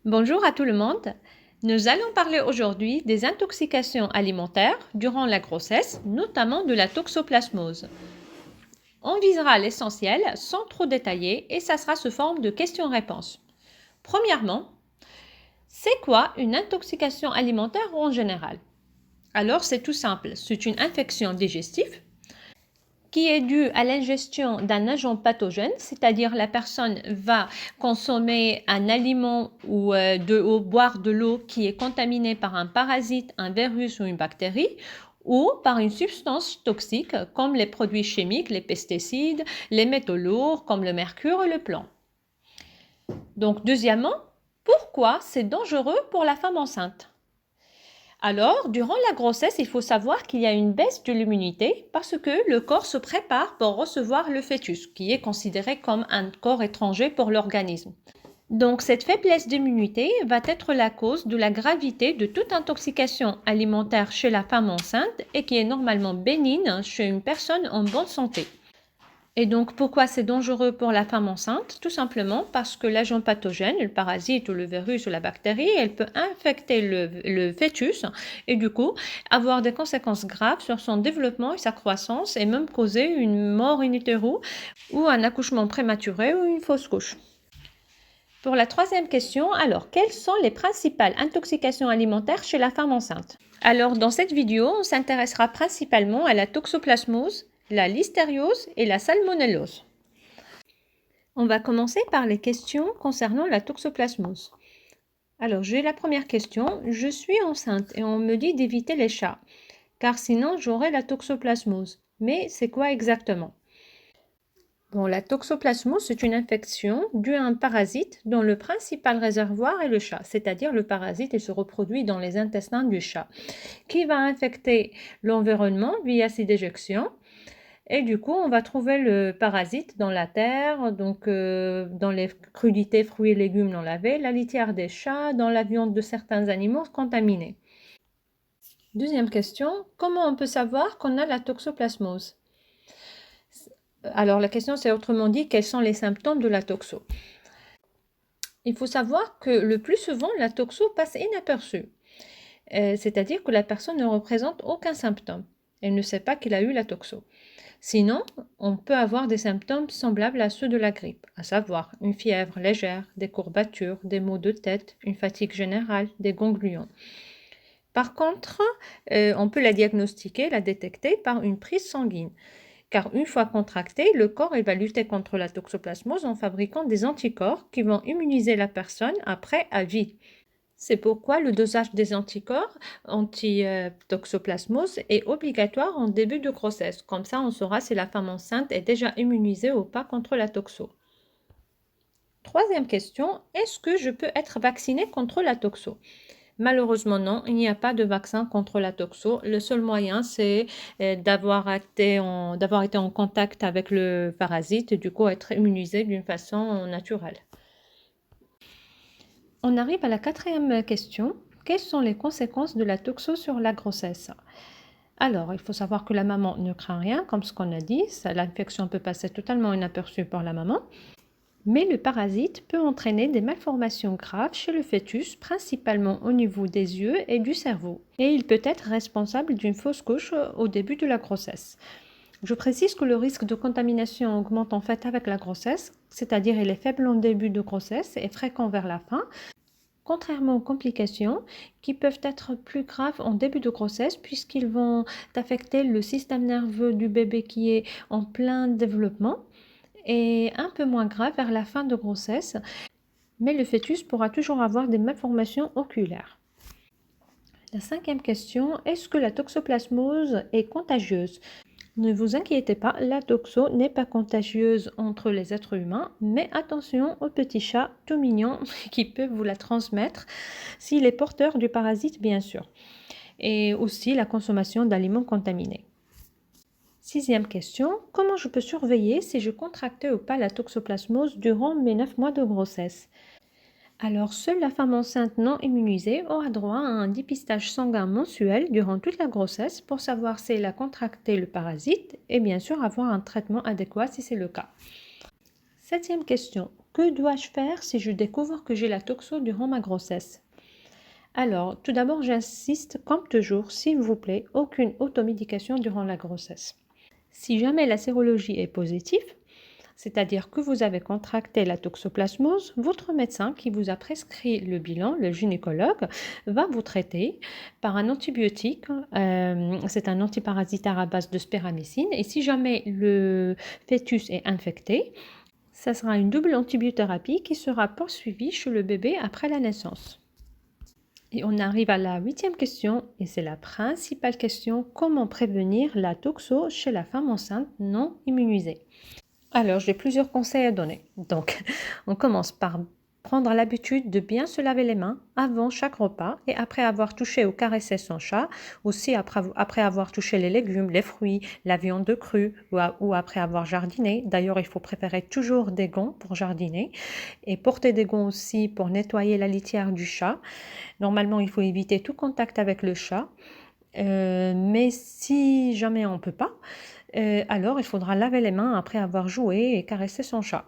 Bonjour à tout le monde. Nous allons parler aujourd'hui des intoxications alimentaires durant la grossesse, notamment de la toxoplasmose. On visera l'essentiel sans trop détailler et ça sera sous forme de questions-réponses. Premièrement, c'est quoi une intoxication alimentaire en général? Alors c'est tout simple, c'est une infection digestive qui est due à l'ingestion d'un agent pathogène, c'est-à-dire la personne va consommer un aliment ou boire de l'eau qui est contaminée par un parasite, un virus ou une bactérie, ou par une substance toxique comme les produits chimiques, les pesticides, les métaux lourds comme le mercure et le plomb. Donc deuxièmement, pourquoi c'est dangereux pour la femme enceinte? Alors, durant la grossesse, il faut savoir qu'il y a une baisse de l'immunité parce que le corps se prépare pour recevoir le fœtus, qui est considéré comme un corps étranger pour l'organisme. Donc, cette faiblesse d'immunité va être la cause de la gravité de toute intoxication alimentaire chez la femme enceinte et qui est normalement bénigne chez une personne en bonne santé. Et donc, pourquoi c'est dangereux pour la femme enceinte? Tout simplement parce que l'agent pathogène, le parasite ou le virus ou la bactérie, elle peut infecter le fœtus et du coup avoir des conséquences graves sur son développement et sa croissance et même causer une mort in utero ou un accouchement prématuré ou une fausse couche. Pour la troisième question, alors, quelles sont les principales intoxications alimentaires chez la femme enceinte? Alors, dans cette vidéo, on s'intéressera principalement à la toxoplasmose, la listériose et la salmonellose. On va commencer par les questions concernant la toxoplasmose. Alors, j'ai la première question. Je suis enceinte et on me dit d'éviter les chats, car sinon j'aurai la toxoplasmose. Mais c'est quoi exactement? Bon, la toxoplasmose, c'est une infection due à un parasite dont le principal réservoir est le chat, c'est-à-dire le parasite il se reproduit dans les intestins du chat, qui va infecter l'environnement via ses déjections. Et du coup, on va trouver le parasite dans la terre, donc dans les crudités, fruits et légumes non lavés, la litière des chats, dans la viande de certains animaux contaminés. Deuxième question, comment on peut savoir qu'on a la toxoplasmose? Alors la question c'est autrement dit, quels sont les symptômes de la toxo? Il faut savoir que le plus souvent, la toxo passe inaperçue. C'est-à-dire que la personne ne représente aucun symptôme. Elle ne sait pas qu'il a eu la toxo. Sinon, on peut avoir des symptômes semblables à ceux de la grippe, à savoir une fièvre légère, des courbatures, des maux de tête, une fatigue générale, des ganglions. Par contre, on peut la diagnostiquer, la détecter par une prise sanguine. Car une fois contractée, le corps va lutter contre la toxoplasmose en fabriquant des anticorps qui vont immuniser la personne après à vie. C'est pourquoi le dosage des anticorps anti-toxoplasmose est obligatoire en début de grossesse. Comme ça, on saura si la femme enceinte est déjà immunisée ou pas contre la toxo. Troisième question, est-ce que je peux être vaccinée contre la toxo? Malheureusement, non, il n'y a pas de vaccin contre la toxo. Le seul moyen, c'est d'avoir été en contact avec le parasite et du coup être immunisé d'une façon naturelle. On arrive à la quatrième question. Quelles sont les conséquences de la toxo sur la grossesse? Alors, il faut savoir que la maman ne craint rien, comme ce qu'on a dit. L'infection peut passer totalement inaperçue par la maman. Mais le parasite peut entraîner des malformations graves chez le fœtus, principalement au niveau des yeux et du cerveau. Et il peut être responsable d'une fausse couche au début de la grossesse. Je précise que le risque de contamination augmente en fait avec la grossesse, c'est-à-dire il est faible en début de grossesse et fréquent vers la fin, contrairement aux complications qui peuvent être plus graves en début de grossesse puisqu'ils vont affecter le système nerveux du bébé qui est en plein développement et un peu moins grave vers la fin de grossesse, mais le fœtus pourra toujours avoir des malformations oculaires. La cinquième question, est-ce que la toxoplasmose est contagieuse? Ne vous inquiétez pas, la toxo n'est pas contagieuse entre les êtres humains, mais attention aux petits chats tout mignons qui peuvent vous la transmettre s'il est porteur du parasite bien sûr, et aussi la consommation d'aliments contaminés. Sixième question, comment je peux surveiller si je contractais ou pas la toxoplasmose durant mes 9 mois de grossesse? Alors, seule la femme enceinte non immunisée aura droit à un dépistage sanguin mensuel durant toute la grossesse pour savoir si elle a contracté le parasite et bien sûr avoir un traitement adéquat si c'est le cas. Septième question, que dois-je faire si je découvre que j'ai la toxo durant ma grossesse? Alors, tout d'abord, j'insiste, comme toujours, s'il vous plaît, aucune automédication durant la grossesse. Si jamais la sérologie est positive, c'est-à-dire que vous avez contracté la toxoplasmose, votre médecin qui vous a prescrit le bilan, le gynécologue, va vous traiter par un antibiotique. C'est un antiparasitaire à base de spéramycine. Et si jamais le fœtus est infecté, ça sera une double antibiothérapie qui sera poursuivie chez le bébé après la naissance. Et on arrive à la 8e question, et c'est la principale question: comment prévenir la toxo chez la femme enceinte non immunisée? Alors, j'ai plusieurs conseils à donner. Donc, on commence par prendre l'habitude de bien se laver les mains avant chaque repas et après avoir touché ou caressé son chat, aussi après avoir touché les légumes, les fruits, la viande crue ou après avoir jardiné. D'ailleurs, il faut préférer toujours des gants pour jardiner et porter des gants aussi pour nettoyer la litière du chat. Normalement, il faut éviter tout contact avec le chat, mais si jamais on ne peut pas, alors il faudra laver les mains après avoir joué et caressé son chat.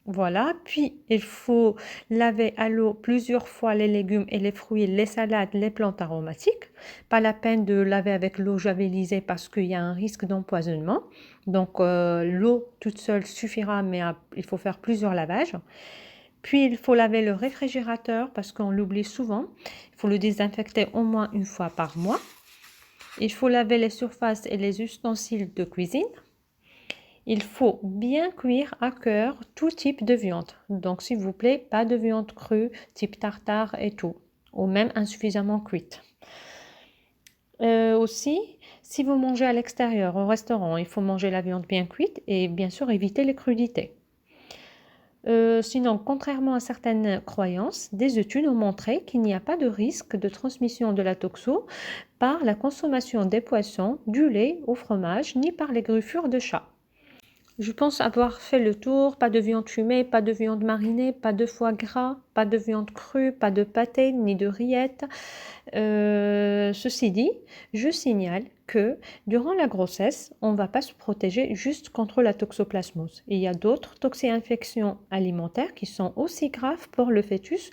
Voilà, puis il faut laver à l'eau plusieurs fois les légumes et les fruits, les salades, les plantes aromatiques. Pas la peine de laver avec l'eau javelisée parce qu'il y a un risque d'empoisonnement. Donc l'eau toute seule suffira, mais il faut faire plusieurs lavages. Puis il faut laver le réfrigérateur parce qu'on l'oublie souvent. Il faut le désinfecter au moins une fois par mois. Il faut laver les surfaces et les ustensiles de cuisine. Il faut bien cuire à cœur tout type de viande. Donc, s'il vous plaît, pas de viande crue, type tartare et tout, ou même insuffisamment cuite. Aussi, si vous mangez à l'extérieur, au restaurant, il faut manger la viande bien cuite et bien sûr éviter les crudités. Sinon, contrairement à certaines croyances, des études ont montré qu'il n'y a pas de risque de transmission de la toxo par la consommation des poissons, du lait au fromage, ni par les griffures de chat. Je pense avoir fait le tour. Pas de viande fumée, pas de viande marinée, pas de foie gras, pas de viande crue, pas de pâté, ni de rillettes. Ceci dit, je signale que durant la grossesse, on ne va pas se protéger juste contre la toxoplasmose. Il y a d'autres toxi-infections alimentaires qui sont aussi graves pour le fœtus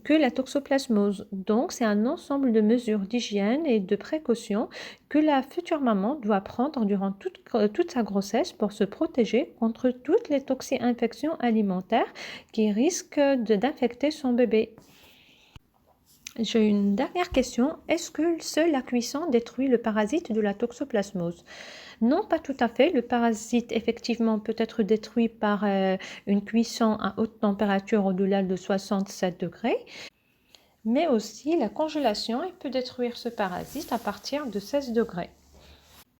que la toxoplasmose. Donc, c'est un ensemble de mesures d'hygiène et de précautions que la future maman doit prendre durant toute sa grossesse pour se protéger contre toutes les toxi-infections alimentaires qui risquent d'infecter son bébé. J'ai une dernière question. Est-ce que seule la cuisson détruit le parasite de la toxoplasmose? Non, pas tout à fait. Le parasite, effectivement, peut être détruit par une cuisson à haute température au-delà de 67 degrés. Mais aussi, la congélation peut détruire ce parasite à partir de 16 degrés.